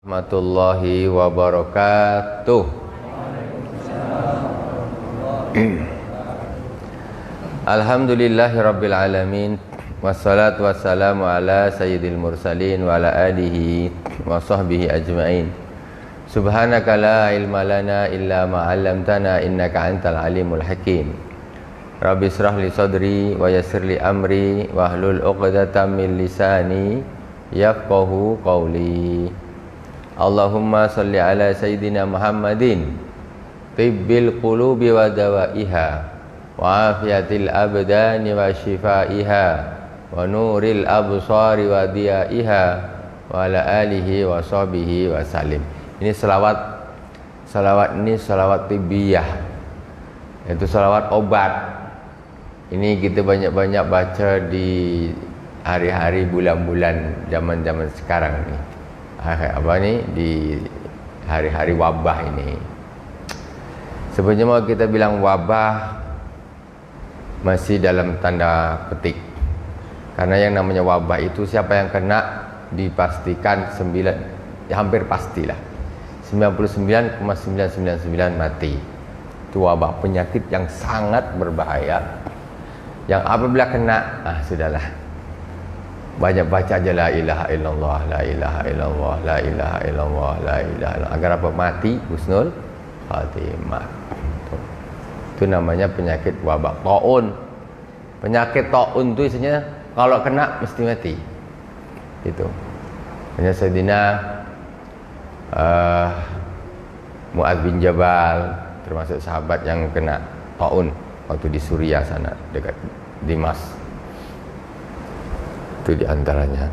Warahmatullahi wabarakatuh. Alhamdulillahirabbil alamin. Wassalatu wassalamu ala sayyidil mursalin wa ala alihi wa sahbihi ajmain. Subhanaka la ilma lana illa ma 'allamtana innaka antal alimul hakim. Rabbi israh li sadri wa yassir li amri wahlul 'uqdatam min lisani yafqahu qawli. Allahumma salli ala Sayyidina Muhammadin tibbil qulubi wa dawaiha wa afiyatil abdani wa shifaiha wa nuril absari wa diyaiha wa ala alihi wa sahbihi wa salim. Ini salawat ini salawat tibbiyah, itu salawat obat. Ini kita banyak-banyak baca di hari-hari, bulan-bulan, zaman-zaman sekarang nih. Di hari-hari wabah ini. Sebenarnya mau kita bilang wabah masih dalam tanda petik, karena yang namanya wabah itu siapa yang kena dipastikan hampir pastilah 99,999 mati. Itu wabah, penyakit yang sangat berbahaya, yang apabila kena sudahlah, banyak baca aja la ilaha illallah, la ilaha illallah, la ilaha illallah, la ilaha illallah, agar apa? Mati husnul khatimah. Itu namanya penyakit wabak taun. Penyakit taun itu isinya kalau kena mesti mati. Itu. Hanya Sayyidina Mu'adz bin Jabal termasuk sahabat yang kena taun waktu di Suriah sana dekat Dimas. Itu diantaranya.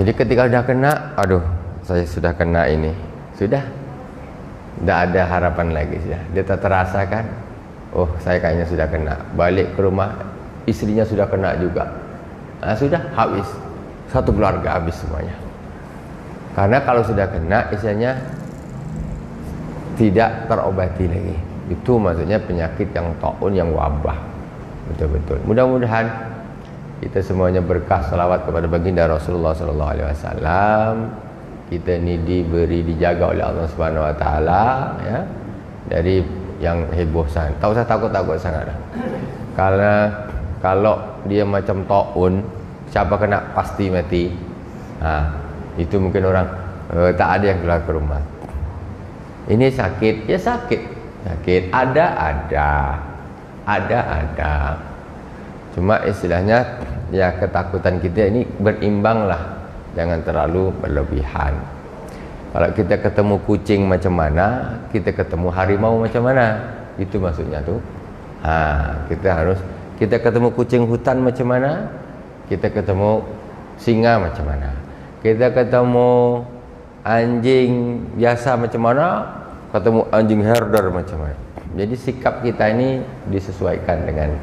Jadi ketika sudah kena, saya sudah kena ini, sudah tidak ada harapan lagi. Dia tak terasa kan, saya kayaknya sudah kena. Balik ke rumah, istrinya sudah kena juga. Sudah habis, satu keluarga habis semuanya. Karena kalau sudah kena, istilahnya tidak terobati lagi. Itu maksudnya penyakit yang taun, yang wabah. Betul-betul. Mudah-mudahan kita semuanya berkah salawat kepada baginda Rasulullah sallallahu alaihi wasallam. Kita ini dijaga oleh Allah Subhanahu wa taala ya, dari yang heboh sangat. Tak usah takut-takut sangat. Karena kalau dia macam taun, siapa kena pasti mati. Itu mungkin orang tak ada yang keluar ke rumah. Ini sakit, ya sakit. Sakit ada. Cuma istilahnya ya, ketakutan kita ini berimbang lah, jangan terlalu berlebihan. Kalau kita ketemu kucing macam mana, kita ketemu harimau macam mana, itu maksudnya tuh. Kita ketemu kucing hutan macam mana, kita ketemu singa macam mana, kita ketemu anjing biasa macam mana, ketemu anjing herder macam mana. Jadi sikap kita ini disesuaikan dengan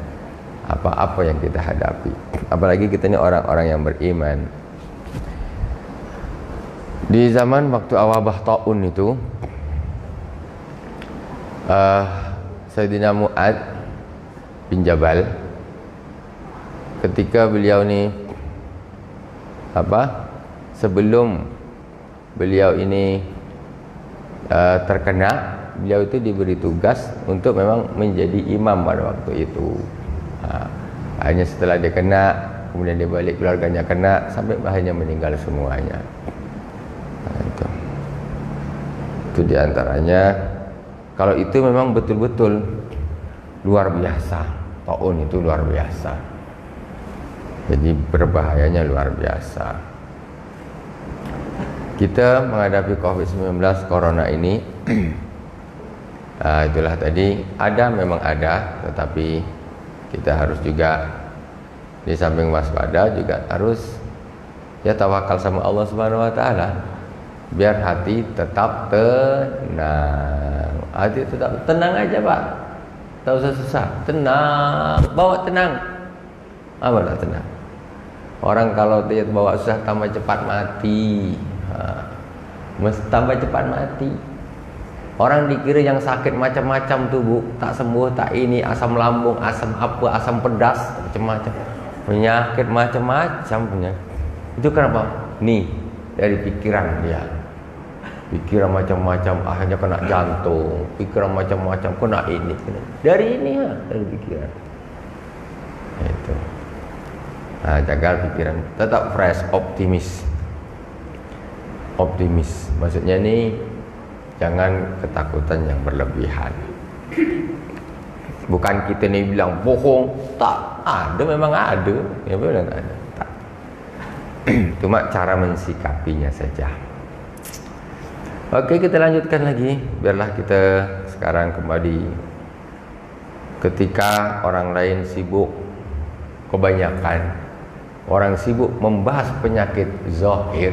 apa-apa yang kita hadapi. Apalagi kita ini orang-orang yang beriman. Di zaman waktu wabah taun itu, Sayyidina Mu'adz bin Jabal, ketika beliau ini sebelum beliau ini terkena, beliau itu diberi tugas untuk memang menjadi imam pada waktu itu. Hanya setelah dia kena, kemudian dia balik, keluarganya kena, sampai akhirnya meninggal semuanya. Itu diantaranya. Kalau itu memang betul-betul luar biasa, taun itu luar biasa. Jadi berbahayanya luar biasa. Kita menghadapi COVID-19 corona ini, itulah tadi, memang ada, tetapi kita harus juga di samping waspada juga harus ya tawakal sama Allah Subhanahu wa taala, biar hati tetap tenang. Hati tetap tenang aja, Pak. Tak usah susah, tenang, bawa tenang. Lah tenang. Orang kalau dia bawa susah tambah cepat mati. Tambah cepat mati. Orang dikira yang sakit macam-macam tuh, Bu, tak sembuh, tak ini, asam lambung, asam apa, asam pedas, macam-macam. Penyakit macam-macam punya. Itu kenapa? Nih, dari pikiran dia. Pikiran macam-macam, akhirnya kena jantung. Pikiran macam-macam, kena ini. Dari ini ya, dari pikiran. Itu. Nah, jaga pikiran. Tetap fresh, optimis. Optimis. Maksudnya nih, jangan ketakutan yang berlebihan. Bukan kita nih bilang bohong. Tak ada, memang ada. Ya benar ada. Tak. Cuma cara mensikapinya saja. Oke, kita lanjutkan lagi. Biarlah kita sekarang kembali. Ketika orang lain sibuk, kebanyakan orang sibuk membahas penyakit zahir,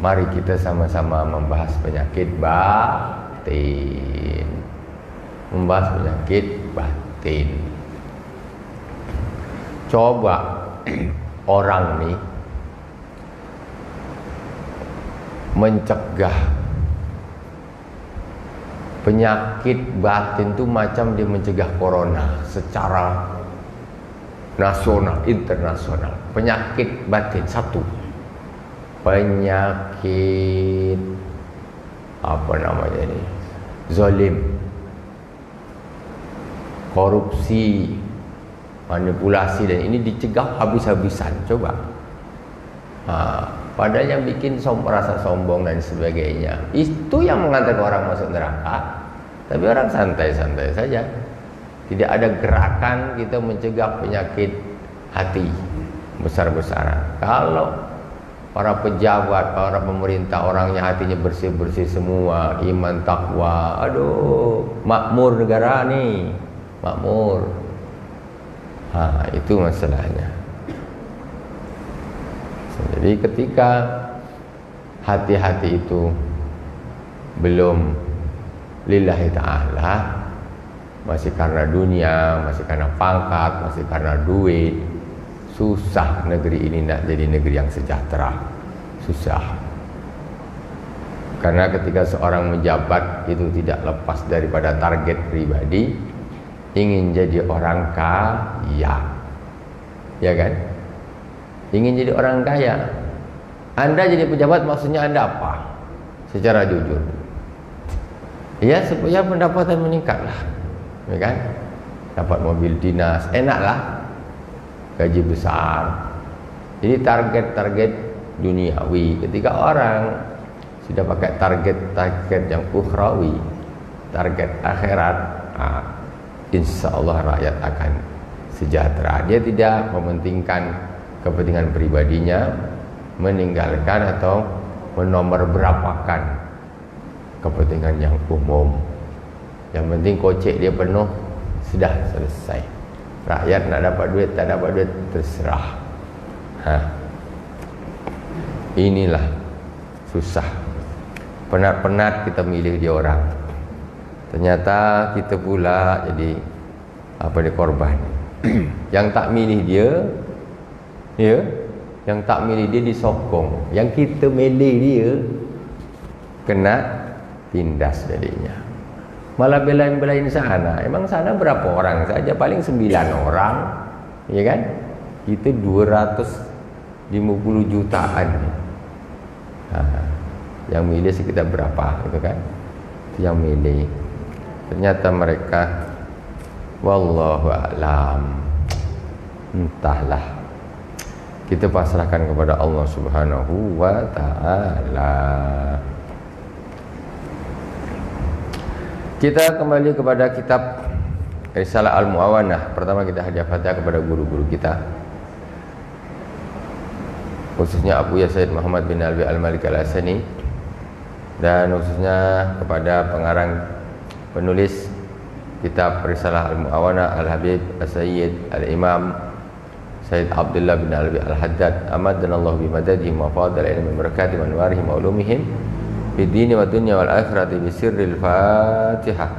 mari kita sama-sama membahas penyakit batin. Membahas penyakit batin. Coba orang nih mencegah penyakit batin itu macam dia mencegah corona secara nasional, internasional. Penyakit batin satu, penyakit apa namanya ini, zalim, korupsi, manipulasi, dan ini dicegah habis-habisan. Coba. Padahal yang bikin merasa sombong dan sebagainya, itu yang mengantarkan orang masuk neraka. Tapi orang santai-santai saja. Tidak ada gerakan kita mencegah penyakit hati besar-besaran. Kalau para pejabat, para pemerintah, orangnya hatinya bersih-bersih semua, iman, takwa, aduh, makmur negara nih, makmur. Itu masalahnya. Jadi ketika hati-hati itu belum lillahi ta'ala, masih karena dunia, masih karena pangkat, masih karena duit, susah negeri ini nak jadi negeri yang sejahtera. Susah. Karena ketika seorang menjabat itu tidak lepas daripada target pribadi, ingin jadi orang kaya, ya kan? Ingin jadi orang kaya. Anda jadi pejabat maksudnya Anda apa? Secara jujur. Ya, supaya pendapatan meningkatlah, ya kan? Dapat mobil dinas, enaklah, gaji besar. Jadi target-target duniawi. Ketika orang sudah pakai target-target yang ukhrawi, target akhirat, insya Allah rakyat akan sejahtera. Dia tidak mementingkan kepentingan pribadinya, meninggalkan atau menomor berapakan kepentingan yang umum. Yang penting kocek dia penuh, sudah selesai. Rakyat nak dapat duit, tak dapat duit, terserah. Inilah susah. Penat-penat kita milih dia orang. Ternyata kita pula jadi korban. Yang tak milih dia, ya, yang tak milih dia disokong. Yang kita milih dia kena tindas jadinya. Malah belain-belain sana. Emang sana berapa orang saja? Paling 9 orang, ya kan? Kita 250 jutaan. Yang milih sekitar berapa, gitu kan? Itu yang milih. Ternyata mereka, wallahu a'lam, entahlah. Kita pasrahkan kepada Allah Subhanahu wa ta'ala. Kita kembali kepada kitab Risalah Al-Mu'awanah. Pertama kita hadiah Fatihah kepada guru-guru kita, khususnya Abu Ya Said Muhammad bin Alwi Al-Malik Al-Hasani, dan khususnya kepada pengarang penulis kitab Risalah Al-Mu'awanah Al-Habib As-Sayyid Al-Imam Sayyid Abdullah bin Alwi Al-Haddad amaddanallahu bimadadihim wa fadal ilmi barakatihim wa anwarihim wa ulumihim fid dini wa dunya wal akhirati bi sirril Fatihah.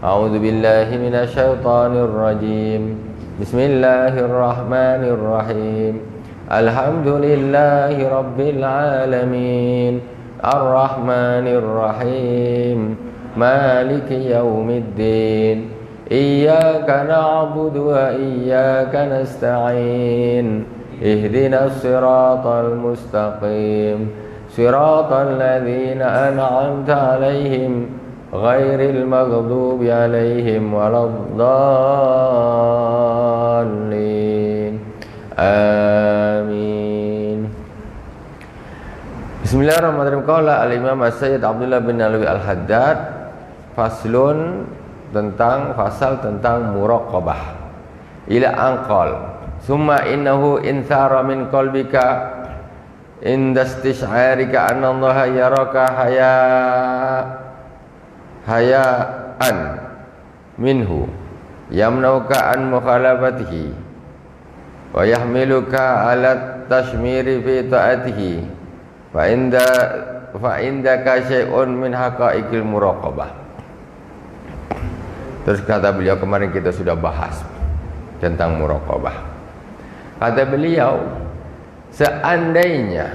A'udzu billahi minasy syaithanir rajim. Bismillahirrahmanirrahim. Alhamdulillahi rabbil alamin. Ar-Rahmanir Rahim. Maliki yaumiddin. Iyyaka na'budu wa iyyaka nasta'in. Ihdinas siratal mustaqim. siratal ladzina an'amta 'alaihim ghairil maghdubi 'alaihim waladdallin. Amin. Bismillahirrahmanirrahim. Qala al-Imam As-Sayyid Abdullah bin Alwi Al-Haddad, fasal tentang muraqabah. Ila anqal summa innahu inthara min qalbika inda istish'arika anna Allah yaraka hayaan minhu yamnauka an mukhalafatihi wa yahmiluka ala tashmiri fi ta'atihi fa indaka syai'un min haqa'iqil muraqabah. Terus kata beliau, kemarin kita sudah bahas tentang muraqabah. Kata beliau, seandainya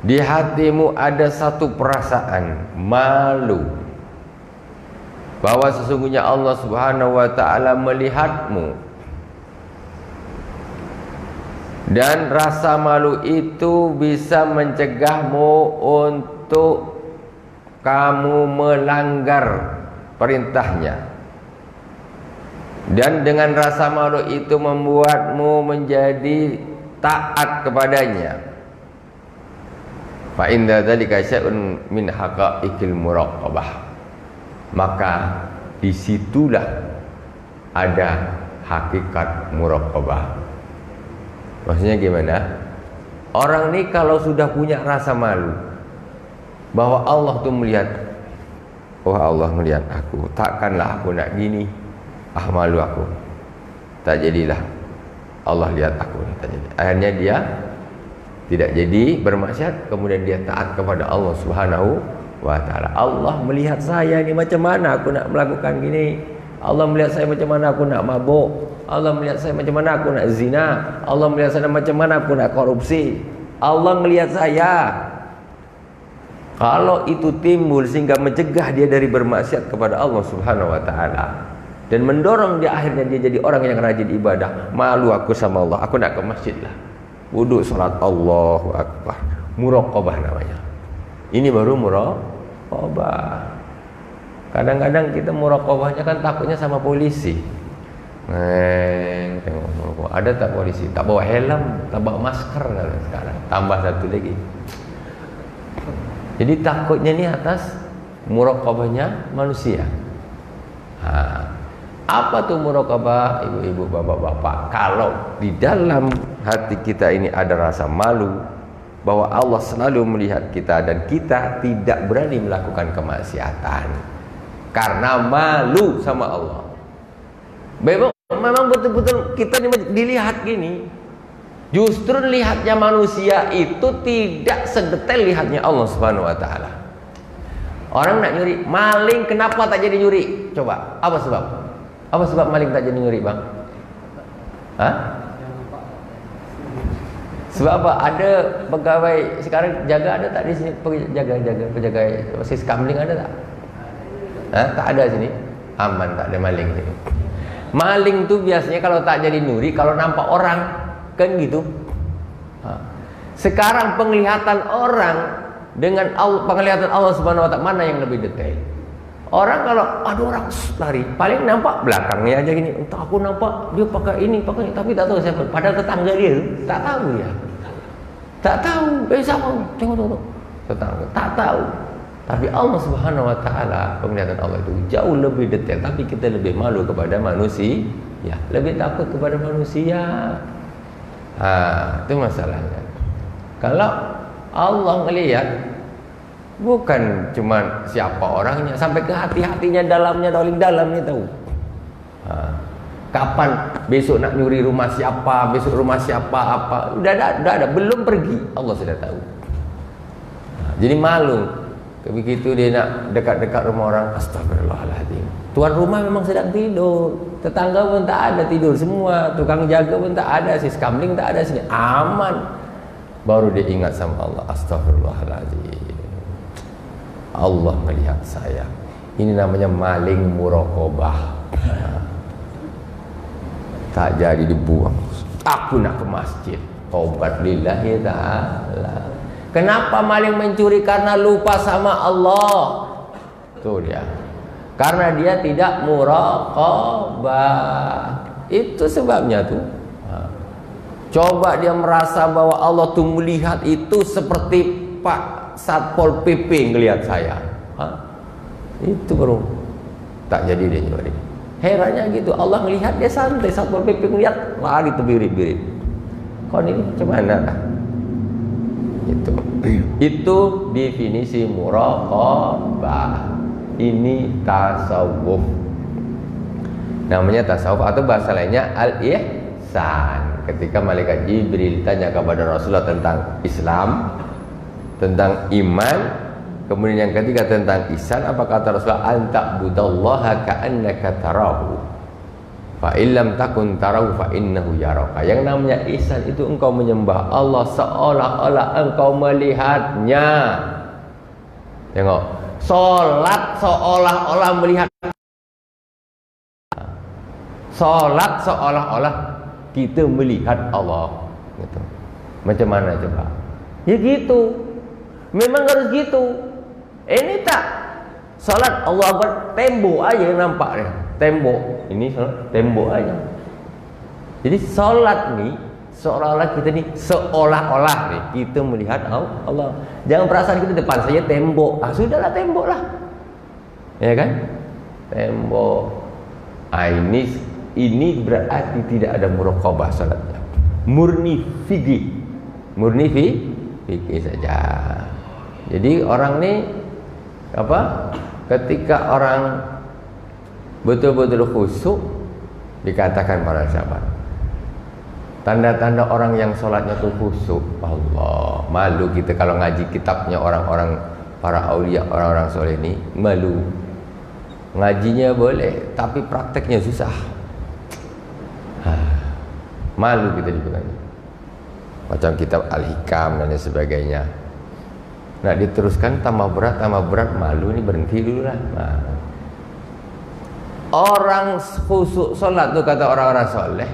di hatimu ada satu perasaan malu bahwa sesungguhnya Allah Subhanahu wa taala melihatmu, dan rasa malu itu bisa mencegahmu untuk kamu melanggar perintahnya, dan dengan rasa malu itu membuatmu menjadi taat kepadanya, fa inda dzalika syai'un min haqa'iqil muraqabah, maka disitulah ada hakikat muraqabah. Maksudnya gimana? Orang ini kalau sudah punya rasa malu bahwa Allah tuh melihat, oh Allah melihat aku, takkanlah aku nak gini, malu aku, tak jadilah Allah lihat aku, tak jadi. Akhirnya dia tidak jadi bermaksiat, kemudian dia taat kepada Allah Subhanahu wa taala. Allah melihat saya ni macam mana aku nak melakukan gini. Allah melihat saya macam mana aku nak mabuk. Allah melihat saya macam mana aku nak zina. Allah melihat saya macam mana aku nak korupsi. Allah melihat saya. Kalau itu timbul sehingga mencegah dia dari bermaksiat kepada Allah Subhanahu wa taala dan mendorong dia akhirnya dia jadi orang yang rajin ibadah, malu aku sama Allah, aku nak ke masjid lah, wudhu, salat, Allahu Akbar, muraqabah namanya. Ini baru muraqabah. Kadang-kadang kita muraqabahnya kan takutnya sama polisi. Tengok, ada tak polisi? Tak bawa helm, tak bawa masker sekarang. Tambah satu lagi. Jadi takutnya ni atas muraqabahnya manusia. Apa tuh muraqabah, ibu-ibu, bapak-bapak? Kalau di dalam hati kita ini ada rasa malu bahwa Allah selalu melihat kita dan kita tidak berani melakukan kemaksiatan karena malu sama Allah. Memang betul-betul kita dilihat gini. Justru lihatnya manusia itu tidak sedetail lihatnya Allah Subhanahu wa taala. Orang nak nyuri, maling kenapa tak jadi nyuri? Coba, apa sebab? Apa sebab maling tak jadi nyuri, Bang? Sebab apa? Ada pegawai sekarang jaga ada tak di sini? Penjaga sis kamling ada tak? Tak ada sini. Aman, tak ada maling sini. Maling tu biasanya kalau tak jadi nyuri, kalau nampak orang kan gitu. Sekarang penglihatan orang dengan penglihatan Allah Subhanahu wa taala mana yang lebih detail? Orang kalau ada orang lari, paling nampak belakangnya aja gini. Entah aku nampak dia pakai ini, tapi tak tahu siapa. Padahal tetangga dia tak tahu dia. Tak tahu. Siapa? Tengok. Tetangga tak tahu. Tapi Allah Subhanahu wa taala, penglihatan Allah itu jauh lebih detail, tapi kita lebih malu kepada manusia, lebih takut kepada manusia. Itu masalahnya. Kalau Allah melihat bukan cuma siapa orangnya, sampai ke hati-hatinya, dalamnya, paling dalamnya tahu. Kapan besok nak nyuri rumah siapa, besok rumah siapa, apa, udah ada, belum pergi, Allah sudah tahu. Jadi malu. Begitu dia nak dekat-dekat rumah orang, astagfirullahaladzim. Tuan rumah memang sedang tidur, tetangga pun tak ada, tidur semua, tukang jaga pun tak ada, sis kamling tak ada sini, aman. Baru dia ingat sama Allah, astagfirullahaladzim, Allah melihat saya. Ini namanya maling muraqabah. Tak jadi dibuang. Aku nak ke masjid, taubat lillahi ta'ala. Kenapa maling mencuri? Karena lupa sama Allah. Tuh dia. Karena dia tidak muraqabah. Itu sebabnya tuh. Coba dia merasa bahwa Allah tuh melihat itu seperti Pak Satpol PP ngelihat saya. Itu baru tak jadi dia nyuri. Herannya gitu, Allah ngelihat dia santai, Satpol PP ngelihat lari terbirit-birit. Kau ini gimana? Itu definisi muraqabah. Ini tasawuf. Namanya tasawuf atau bahasa lainnya al-ihsan. Ketika malaikat Jibril tanya kepada Rasulullah tentang Islam, tentang iman, kemudian yang ketiga tentang ihsan, apa kata Rasulullah? Anta'budallaha ka'annaka tarahu, fa illam takun tarahu fa innahu yaraka. Yang namanya ihsan itu engkau menyembah Allah seolah-olah engkau melihatnya. Tengok, salat seolah-olah melihat. Salat seolah-olah kita melihat Allah gitu. Macam mana coba? Ya gitu. Memang harus gitu. Ini tak salat Allah Akbar, tembok aja nampak dia. Tembok. Ini salat tembok aja. Jadi salat ni seolah-olah kita ni seolah-olah ni kita melihat Allah. Jangan perasaan kita depan saja tembok. Sudahlah tembok lah. Ya kan? Tembok. Ini berarti tidak ada muraqabah salatnya. Murni fikih. Murni fikih saja. Jadi orang ni apa? Ketika orang betul-betul khusyuk, dikatakan para sahabat, tanda-tanda orang yang salatnya tu khusyuk. Allah, malu kita kalau ngaji kitabnya orang-orang para aulia, orang-orang soleh ni malu. Ngajinya boleh, tapi prakteknya susah. Malu kita dibilangnya. Macam kitab Al-Hikam dan sebagainya. Nak diteruskan tambah berat, malu ni berhenti dulu lah. Orang khusyuk solat tu kata orang-orang soleh,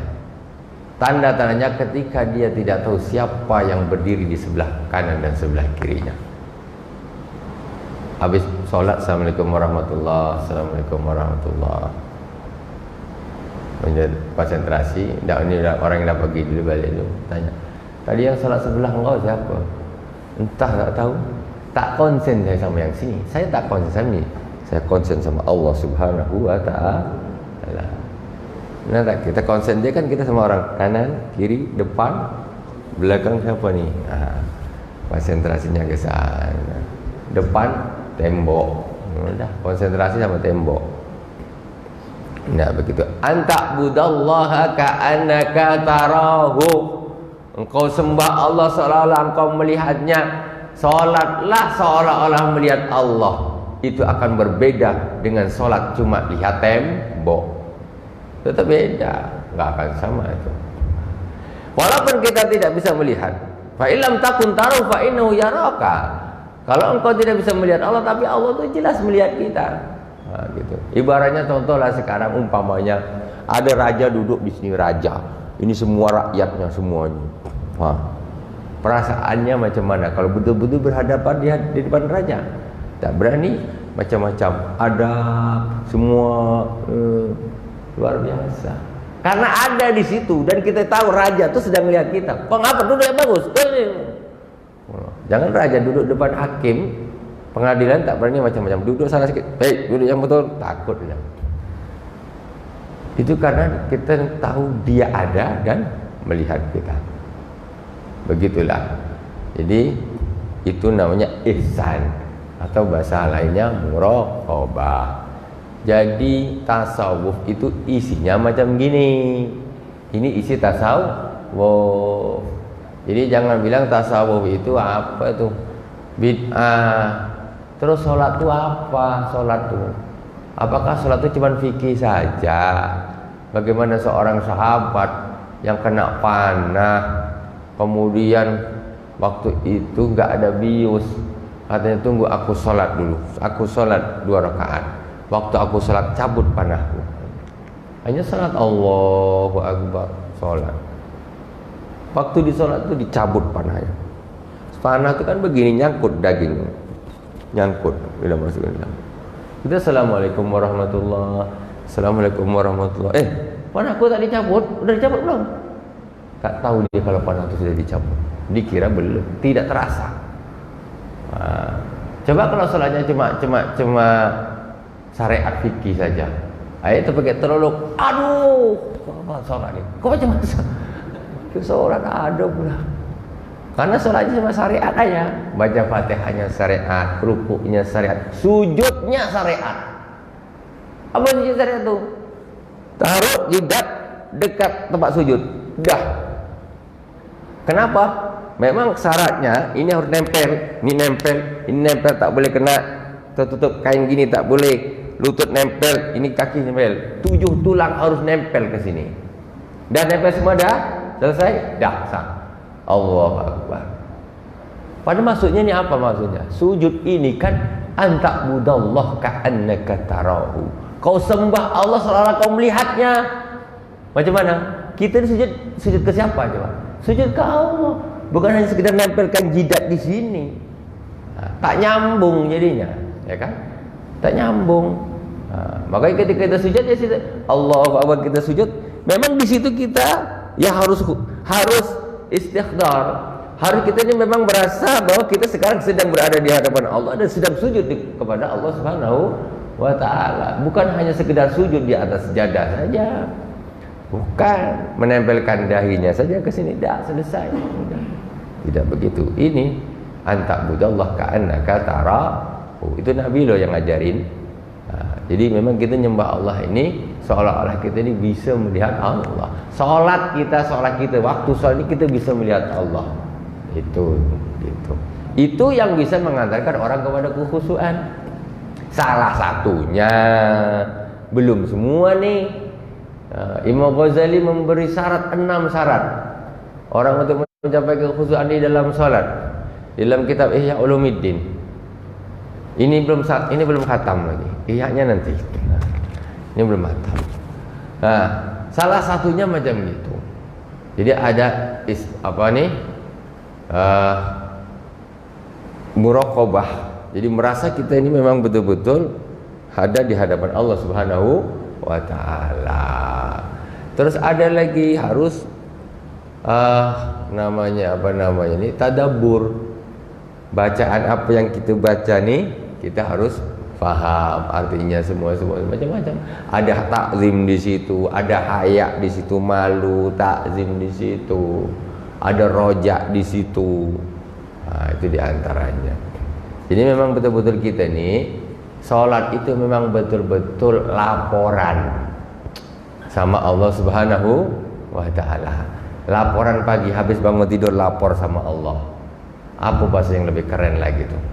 tanda-tandanya ketika dia tidak tahu siapa yang berdiri di sebelah kanan dan sebelah kirinya. Habis solat, Assalamualaikum warahmatullahi, Assalamualaikum warahmatullahi. Konsentrasi, ini orang yang dah pergi dulu balik tu tanya, tadi yang salat sebelah engkau siapa? Entah, tak tahu. Tak konsen saya sama yang sini. Saya tak konsen sama ni. Saya konsen sama Allah Subhanahu wa ta'ala. Benar tak? Kita konsen dia kan kita sama orang kanan, kiri, depan, belakang siapa ni? Konsentrasinya ke sana. Depan tembok. Dah konsentrasi sama tembok. Nah begitu. Anta'budallaha ka'annaka tarahu. Engkau sembah Allah seolah-olah engkau melihatnya. Salatlah seolah-olah melihat Allah. Itu akan berbeda dengan salat cuma lihat tembok. Tetap beda, enggak akan sama itu. Walaupun kita tidak bisa melihat, fa illam takun tarahu fa innahu yaraka. Kalau engkau tidak bisa melihat Allah, tapi Allah itu jelas melihat kita. Gitu. Ibaratnya contohlah sekarang umpamanya ada raja duduk di sini, raja. Ini semua rakyatnya semuanya. Perasaannya macam mana kalau betul-betul berhadapan di depan raja? Tak berani, macam-macam. Ada semua luar biasa. Karena ada di situ dan kita tahu raja itu sedang melihat kita. Kok ngapa duduk yang bagus? Jangan raja duduk depan hakim pengadilan tak berani, macam-macam duduk sana sikit, baik duduk yang betul, takut dia. Itu karena kita tahu dia ada dan melihat kita. Begitulah. Jadi itu namanya ihsan atau bahasa lainnya muraqabah. Jadi tasawuf itu isinya macam gini. Ini isi tasawuf. Jadi jangan bilang tasawuf itu apa itu bid'ah. Terus sholat itu apa? Sholat itu apakah sholat itu cuma fikih saja? Bagaimana seorang sahabat yang kena panah, kemudian waktu itu enggak ada bius, katanya tunggu aku sholat dulu. Aku sholat 2 rakaat. Waktu aku sholat cabut panahku. Hanya sholat Allahu Akbar, sholat. Waktu di sholat itu dicabut panahnya. Panah itu kan begini, nyangkut daging, nyangkut bila masuk ke dalam. Kita assalamualaikum warahmatullah, assalamualaikum warahmatullah. Panah aku tak dicabut, udah dicabut belum? Tak tahu dia kalau panah itu sudah dicabut. Dikira belum, tidak terasa. Coba kalau solatnya cuma syariat fikih saja. Itu pakai terlalu, aduh, apa solat ni? Kok macam mana? Solat ada pula. Karena solatnya cuma syariat aja. Baca Fatihahnya syariat, rukuknya syariat, sujudnya syariat. Apa sujud syariat itu? Taruh jidat dekat tempat sujud. Dah. Kenapa? Memang syaratnya ini harus nempel, ini nempel, tak boleh kena tertutup kain gini, tak boleh. Lutut nempel, ini kaki nempel. 7 tulang harus nempel ke sini. Dah nempel semua dah? Selesai? Dah sah. Allahu Akbar. Pada maksudnya ni apa maksudnya? Sujud ini kan anta'budallah ka'annaka tarahu. Kau sembah Allah seolah kau melihatnya. Macam mana? Kita ni sujud ke siapa coba? Sujud ke Allah. Bukan hanya sekedar nempelkan jidat di sini. Tak nyambung jadinya, ya kan? Tak nyambung. Makanya ketika kita sujud ya situ Allahu Akbar, kita sujud. Memang di situ kita ya harus istighdar. Harus kita ini memang berasa bahwa kita sekarang sedang berada di hadapan Allah dan sedang sujud kepada Allah Subhanahu wa taala. Bukan hanya sekedar sujud di atas sejadah saja. Bukan menempelkan dahinya saja ke sini, dah selesai. Tidak begitu. Ini anta'budallah ka'annaka tarahu. Itu Nabi loh yang ngajarin. Jadi memang kita nyembah Allah ini seolah-olah kita ini bisa melihat Allah. Salat kita, waktu salat ini kita bisa melihat Allah. Itu yang bisa mengantarkan orang kepada kekhusyuan. Salah satunya, belum semua nih. Imam Ghazali memberi syarat 6 syarat orang untuk mencapai kekhusyuan di dalam salat. Dalam kitab Ihya Ulumuddin. Ini belum khatam lagi. Ihya-nya nanti. Ini belum khatam. Salah satunya macam itu. Jadi ada muraqabah. Jadi merasa kita ini memang betul-betul ada di hadapan Allah Subhanahu wa taala. Terus ada lagi harus tadabbur. Bacaan apa yang kita baca nih kita harus faham artinya semua macam-macam. Ada takzim di situ, ada hayak di situ, malu, takzim di situ, ada rojak di situ. Itu diantaranya. Jadi memang betul-betul kita nih salat itu memang betul-betul laporan sama Allah Subhanahu wa taala. Laporan pagi habis bangun tidur lapor sama Allah. Apa bahasa yang lebih keren lagi tuh?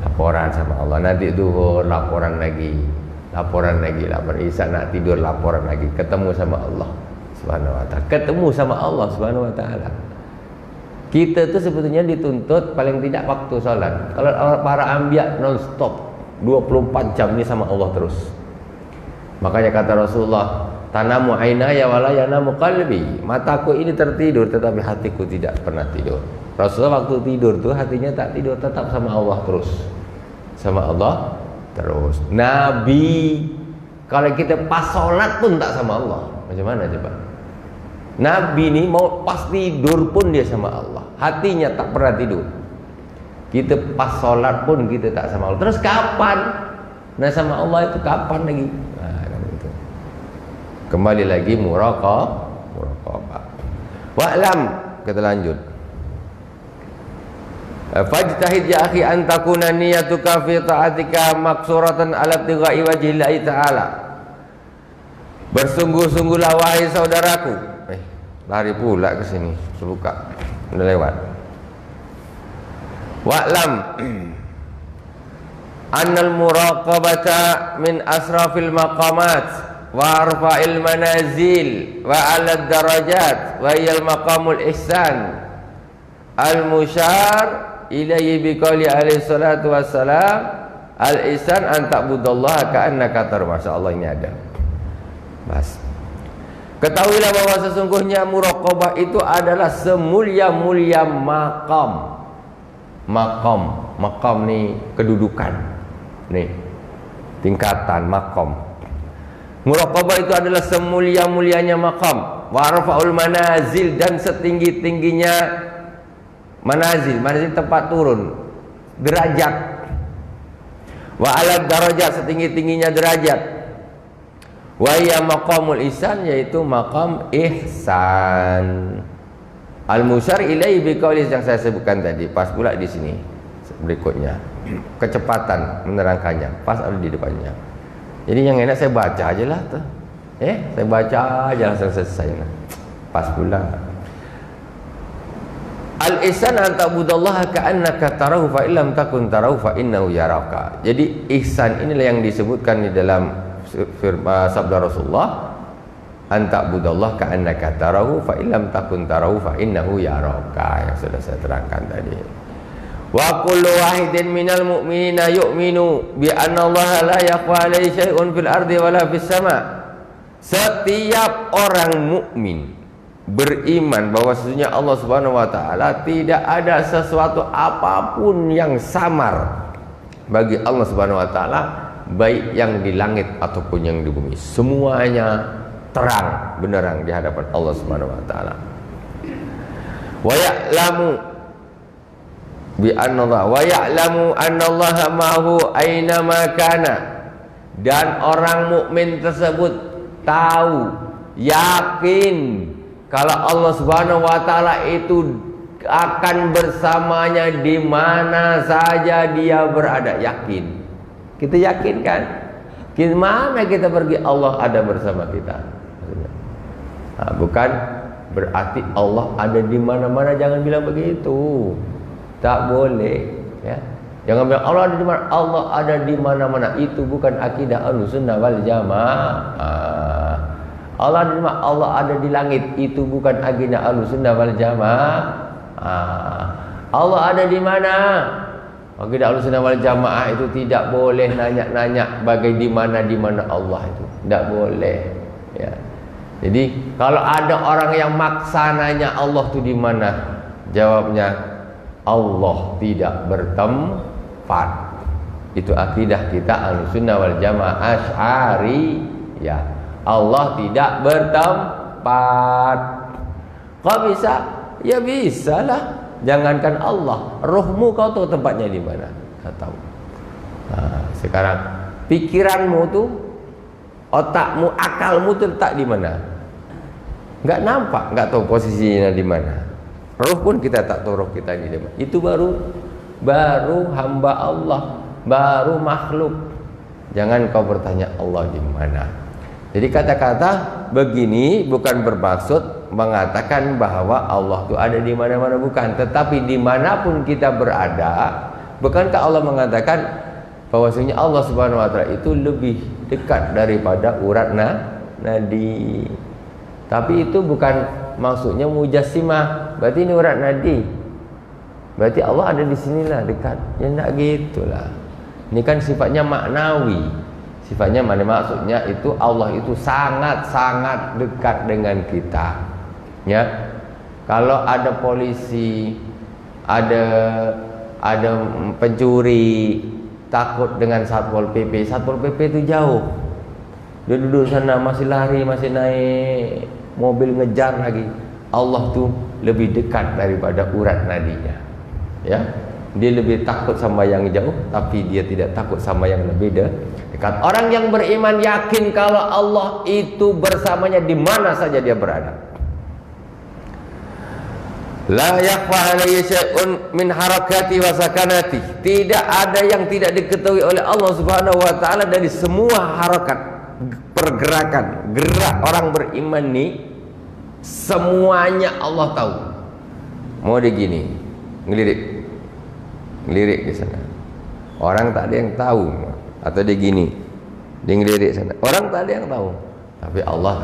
Laporan sama Allah. Nanti zuhur laporan lagi, laporan Isya nak tidur laporan lagi. Ketemu sama Allah Subhanahu wa taala. Kita tuh sebetulnya dituntut paling tidak waktu salat. Kalau para anbiya non-stop 24 jam ini sama Allah terus. Makanya kata Rasulullah, tanamu ainaya wala yanamu qalbi. Mataku ini tertidur tetapi hatiku tidak pernah tidur. Rasulullah waktu tidur tuh hatinya tak tidur, tetap sama Allah terus. Sama Allah terus. Nabi kalau kita pas salat pun tak sama Allah. Macam mana coba? Nabi ini mau pas tidur pun dia sama Allah. Hatinya tak pernah tidur. Kita pas salat pun kita tak sama Allah. Terus kapan? Nah sama Allah itu kapan lagi? Gitu. Kembali lagi muraqabah. Wa'lam, kita lanjut. Fajtahid ya akhi an takuna niyatuka fi ta'atika maksuratan ala ibtigha'i wajhillahi ta'ala. Bersungguh-sungguhlah wahai saudaraku. Lari pula ke sini, terbuka. Udah lewat. Wa'lam annal muraqabata min asrafil maqamat wa arfa'il manazil wa 'ala darajat wa hiyal maqamul ihsan al-musyar ilaihi biqauli alaihi salatu wassalam al-ihsan an ta'budallaha ka'annaka tarahu. Masyaallah, ini ada. Bas. Ketahuilah bahwa sesungguhnya muraqabah itu adalah semulia-mulia maqam. Maqam. Maqam ni kedudukan. Nih, tingkatan maqam. Muraqabah itu adalah semulia-mulianya maqam. Wa arfa'ul manazil, dan setinggi-tingginya manazil. Manazil tempat turun, derajat. Wa ala darajat, setinggi-tingginya derajat. Wa ya maqamul ihsan, yaitu maqam ihsan. Al-musyar ilaihi biqauli, yang saya sebutkan tadi, pas pula di sini berikutnya. Kecepatan menerangkannya, pas ada di depannya. Jadi yang enak saya baca aja lah tuh. Saya baca aja langsung selesai. Pas pula. Al-ihsan an ta'budallaha ka'annaka tarahu fa illam takun tarahu fa innahu yaraka. Jadi ihsan inilah yang disebutkan di dalam sabda Rasulullah, an ta'budallaha ka'annaka tarahu fa illam takun tarahu fa innahu yaraka, yang sudah saya terangkan tadi. Wa kullu wahidin minal mu'minina yu'minu bi anna Allah la yakhfa alaihi syai'un fil ardi wala fis sama. Setiap orang mukmin beriman bahwa sesungguhnya Allah Subhanahu wa taala tidak ada sesuatu apapun yang samar bagi Allah Subhanahu wa taala, baik yang di langit ataupun yang di bumi. Semuanya terang benderang di hadapan Allah Subhanahu wa taala. Wa ya'lamu bi anna wa ya'lamu annallaha ma'ahu aina ma kana, dan orang mukmin tersebut tahu, yakin kalau Allah Subhanahu wa taala itu akan bersamanya di mana saja dia berada. Yakin. Kita yakin kan? Gimana kita pergi Allah ada bersama kita? Bukan berarti Allah ada di mana-mana, jangan bilang begitu. Tak boleh, ya. Jangan bilang Allah ada di mana. Allah ada di mana-mana. Itu bukan akidah Ahlussunnah wal Jamaah. Allah ada di mana? Allah ada di langit. Itu bukan akidah Ahlussunnah wal Jamaah. Allah ada di mana? Akidah Ahlussunnah wal Jamaah itu tidak boleh nanya-nanya bagaimana di mana Allah itu. Tidak boleh, ya. Jadi kalau ada orang yang maksa nanya Allah itu di mana, jawabnya Allah tidak bertempat. Itu akidah kita Ahlussunnah wal Jamaah Asy'ari, ya. Allah tidak bertempat. Kok bisa? Ya bisalah. Jangankan Allah, rohmu kau tahu tempatnya di mana? Kau tahu. Nah, sekarang pikiranmu tuh, otakmu, akalmu terletak di mana? Enggak nampak, enggak tahu posisinya di mana. Roh pun kita tak tahu roh kita di mana. Itu baru hamba Allah, baru makhluk. Jangan kau bertanya Allah di mana. Jadi kata-kata begini bukan bermaksud mengatakan bahwa Allah itu ada di mana-mana, bukan. Tetapi dimanapun kita berada, bukankah Allah mengatakan bahwasanya Allah Subhanahu wa taala itu lebih dekat daripada urat nadi. Tapi itu bukan maksudnya mujassimah. Berarti ini urat nadi. Berarti Allah ada di sinilah dekat. Ya enggak gitulah. Ini kan sifatnya maknawi. Sifatnya mana, maksudnya itu Allah itu sangat-sangat dekat dengan kita. Ya. Kalau ada polisi, ada pencuri takut dengan Satpol PP. Satpol PP itu jauh. Dia duduk sana masih lari, masih naik mobil ngejar lagi. Allah tuh lebih dekat daripada urat nadinya. Ya. Dia lebih takut sama yang jauh, tapi dia tidak takut sama yang lebih dekat. Orang yang beriman yakin kalau Allah itu bersamanya di mana saja dia berada. La yakhfa alayhi syai'un min harakati wa sakanati. Tidak ada yang tidak diketahui oleh Allah Subhanahu wa taala dari semua harakat, pergerakan, gerak orang beriman nih, semuanya Allah tahu. Mau digini, ngelirik di sana. Orang tak ada yang tahu. Atau dia gini, dia ngelirik sana. Orang tak ada yang tahu. Tapi Allah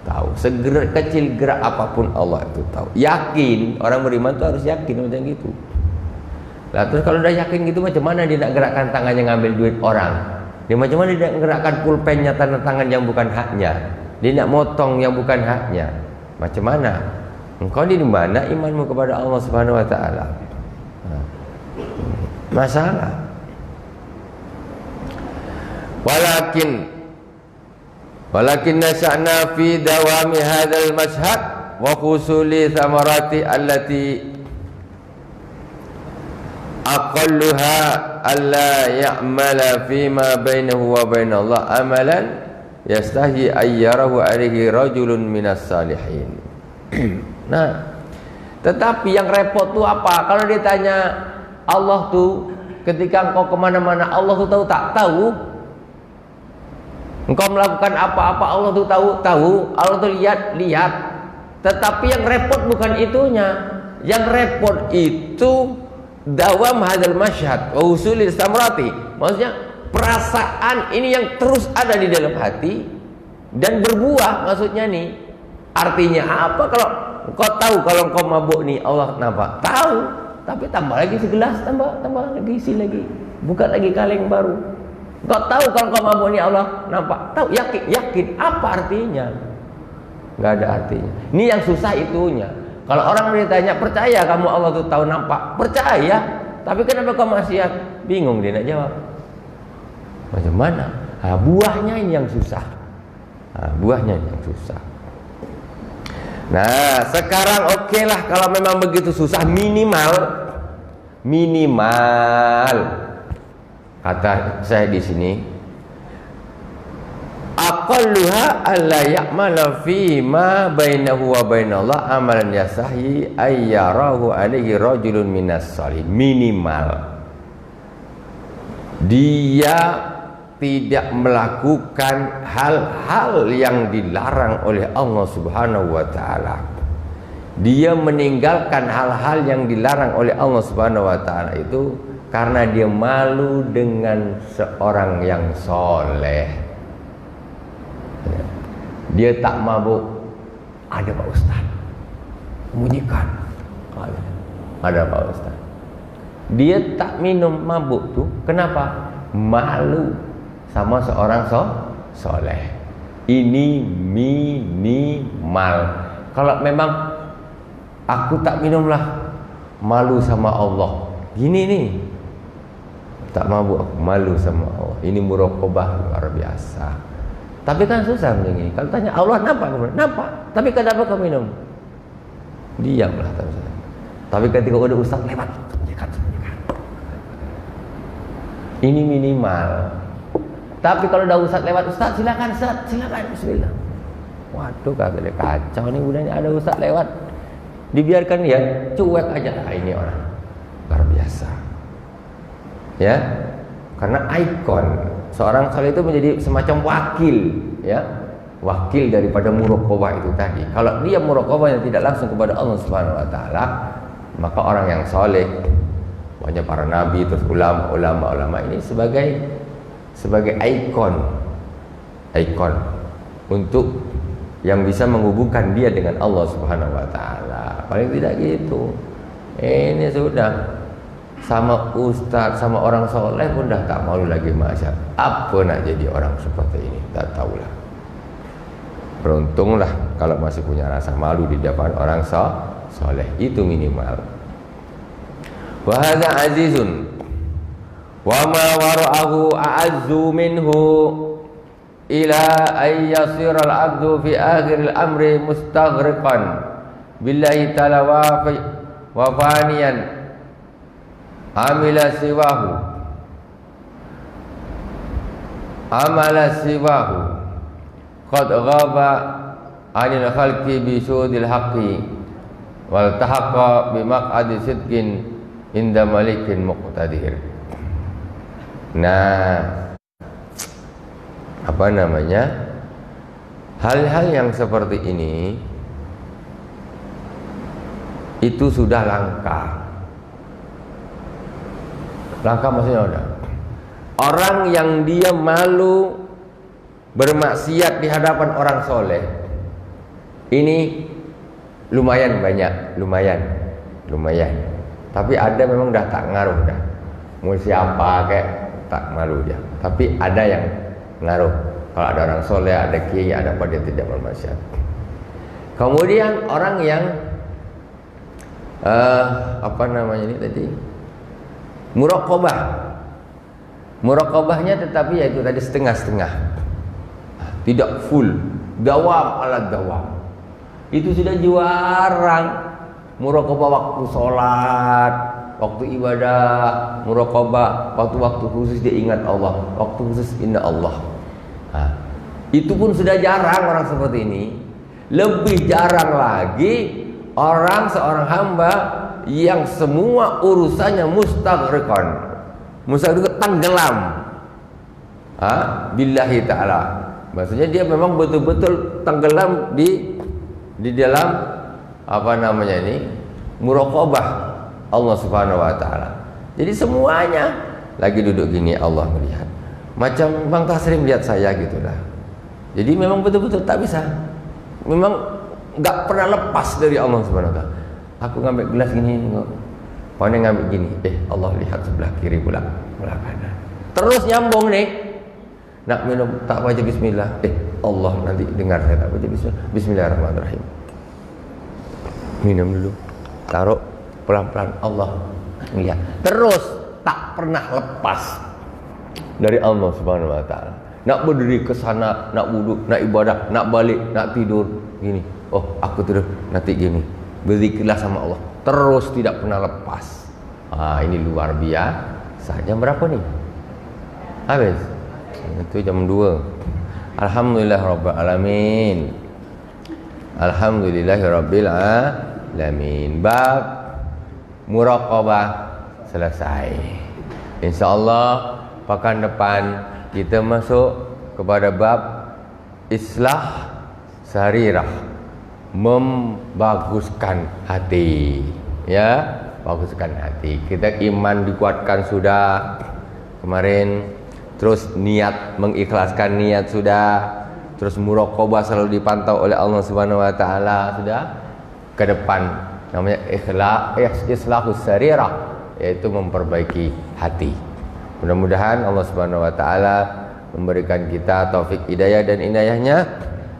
tahu. Segerak kecil gerak apapun Allah itu tahu. Yakin, orang beriman itu harus yakin macam gitu. Lah terus kalau dah yakin gitu, macam mana dia nak gerakkan tangannya ngambil duit orang? Dia macam mana dia nak gerakkan pulpennya tanda tangan yang bukan haknya? Dia nak motong yang bukan haknya. Macam mana? Engkau di mana imanmu kepada Allah Subhanahu wa taala? masalah. Walakin nasya'na fi dawami hadzal mashhad wa husuli thamarati allati aqalluha alla ya'mala fima bainahu wa bainallah amalan yastahi ayyarahu alaihi rajulun minas salihin. Nah, tetapi yang repot tuh apa? Kalau ditanya Allah tuh ketika engkau kemana-mana, Allah tuh tahu tak tahu? Engkau melakukan apa-apa, Allah tuh tahu, Allah tuh lihat. Tetapi yang repot bukan itunya. Yang repot itu dawam hadzal masyhad wa usulil samrati. Maksudnya perasaan ini yang terus ada di dalam hati dan berbuah, maksudnya nih. Artinya apa? Kalau engkau tahu kalau engkau mabuk nih, Allah kenapa? Tahu, tapi tambah lagi segelas, tambah lagi, isi lagi. Bukan lagi kaleng baru. Engkau tahu kalau engkau mabuk nih, Allah nampak? Tahu, yakin. Apa artinya? Enggak ada artinya. Ini yang susah itunya. Kalau orang ditanya, percaya kamu Allah tuh tahu nampak? Percaya. Tapi kenapa kau maksiat? Bingung dia nak jawab. Macam mana? Buahnya ini yang susah. Buahnya ini yang susah. Nah, sekarang oke lah kalau memang begitu susah, minimal kata saya di sini, aqalluha alla ya'mala fi ma bainahu wa bainallah amalan yasahi ayyarahu alaihi rajulun minas salih. Minimal dia tidak melakukan hal-hal yang dilarang oleh Allah Subhanahu wa taala. Dia meninggalkan hal-hal yang dilarang oleh Allah Subhanahu wa taala itu karena dia malu dengan seorang yang soleh. Dia tak mabuk. Ada Pak Ustaz, bunyikan. Ada Pak Ustaz. Dia tak minum mabuk tuh. Kenapa? Malu sama seorang soleh. Ini minimal. Kalau memang aku tak minumlah, malu sama Allah. Gini nih, tak mabuk, malu sama Allah. Ini muraqabah luar biasa. Tapi kan susah macam ini. Kalau tanya Allah nampak, nampak. Tapi kenapa kau minum? Diamlah. Tapi ketika ada ustaz lewat, sembunyikan. Ini minimal. Tapi kalau dah ustaz lewat, ustaz silakan, bismillah. Waduh, kata dia kacau nih budanya, ada ustaz lewat, dibiarkan dia cuek aja. Ini orang luar biasa. Ya, karena ikon seorang saleh itu menjadi semacam wakil, ya, wakil daripada muraqabah itu tadi. Kalau dia muraqabahnya tidak langsung kepada Allah Subhanahu wa taala, maka orang yang saleh, banyak para nabi, terus ulama ini sebagai ikon untuk yang bisa menghubungkan dia dengan Allah Subhanahu wa taala. Paling tidak gitu. Ini sudah sama ustaz, sama orang soleh pun dah tak malu lagi masyarakat. Apa nak jadi orang seperti ini? Tak tahulah. Beruntunglah kalau masih punya rasa malu di depan orang soleh. Itu minimal. Wa hadza azizun wa ma wara'ahu a'azzu minhu ila ay yasira al-'abdu fi akhir al-amri mustaghriqan billahi ta'ala wa faniyan amala siwahu qad ghaba 'anil khalqi bi sudil haqqi wal tahaqqa bi maq'adi sidqin inda malikin muqtadir. Nah, apa namanya, hal-hal yang seperti ini itu sudah langka maksudnya udah. Orang yang dia malu bermaksiat di hadapan orang soleh ini lumayan banyak, lumayan. Tapi ada memang dah tak ngaruh dah. Mau siapa kayak tak malu dia. Tapi ada yang ngaruh. Kalau ada orang soleh, ada kiai, ada apa, dia tidak bermaksiat. Kemudian orang yang apa namanya ini tadi, Muraqabah. Muraqabahnya tetapi yaitu tadi setengah-setengah. Tidak full, dawam ala dawam. Itu sudah jarang. Muraqabah waktu sholat, waktu ibadah, muraqabah waktu-waktu khusus dia ingat Allah, waktu khusus inna Allah. Itu pun sudah jarang orang seperti ini. Lebih jarang lagi seorang hamba yang semua urusannya mustaghriqan. Mustaghriqan tenggelam. Billahi ta'ala. Maksudnya dia memang betul-betul tenggelam di dalam muraqabah Allah Subhanahu wa taala. Jadi semuanya lagi duduk gini Allah melihat. Macam Bang Tasrim lihat saya gitulah. Jadi memang betul-betul tak bisa. Memang enggak pernah lepas dari Allah Subhanahu wa taala. Aku ngambil gelas gini kok. Kau ngambil gini. Allah lihat sebelah kiri pula, sebelah kanan. Terus nyambung nih. Nak minum tak baca bismillah. Allah nanti dengar saya tak baca bismillah. Bismillahirrahmanirrahim. Minum dulu. Taruh pelan-pelan Allah lihat. Terus tak pernah lepas dari Allah Subhanahu wa taala. Nak berdiri ke sana, nak wuduk, nak ibadah, nak balik, nak tidur gini. Oh, aku tidur nanti gini. Berzikirlah sama Allah. Terus tidak pernah lepas. Ini luar biasa. Jam berapa nih? Habis. Itu jam 2. Alhamdulillah rabbil alamin. Alhamdulillah rabbil alamin. Bab muraqabah selesai. Insyaallah pekan depan kita masuk kepada bab islah sarirah, membaguskan hati. Ya, baguskan hati. Kita iman dikuatkan sudah kemarin. Terus niat, mengikhlaskan niat sudah. Terus muraqabah selalu dipantau oleh Allah Subhanahu wa taala sudah. Ke depan namanya islahus sarirah, yaitu memperbaiki hati. Mudah-mudahan Allah Subhanahu wa taala memberikan kita taufik hidayah dan inayahnya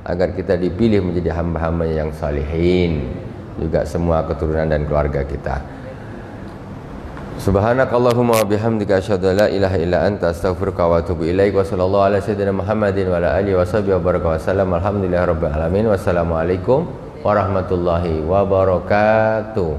agar kita dipilih menjadi hamba-hamba yang salihin, juga semua keturunan dan keluarga kita. Subhanakallahumma wa bihamdika asyhadu an la ilaha illa anta astaghfiruka wa atubu ilaik. Wa sallallahu ala sayyidina Muhammadin wa ala alihi wa sahbihi wa baraka wa sallam. Alhamdulillahirabbil alamin. Wassalamualaikum warahmatullahi wabarakatuh.